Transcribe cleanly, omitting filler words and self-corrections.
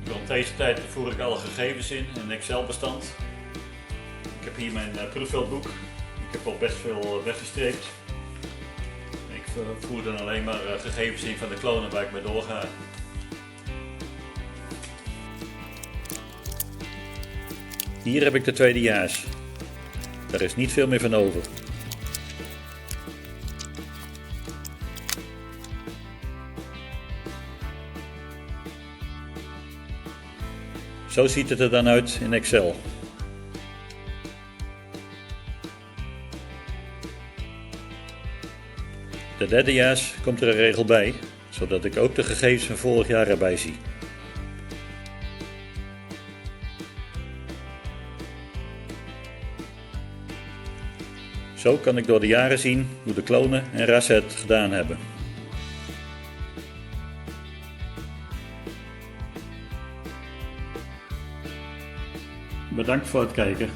Rond deze tijd voer ik alle gegevens in een Excel-bestand. Ik heb hier mijn proefveldboek. Ik heb al best veel weggestreept. Ik voer dan alleen maar gegevens in van de klonen waar ik mee doorga. Hier heb ik de tweedejaars. Daar is niet veel meer van over. Zo ziet het er dan uit in Excel. De derdejaars komt er een regel bij, zodat ik ook de gegevens van vorig jaar erbij zie. Zo kan ik door de jaren zien hoe de klonen en rassen het gedaan hebben. Bedankt voor het kijken.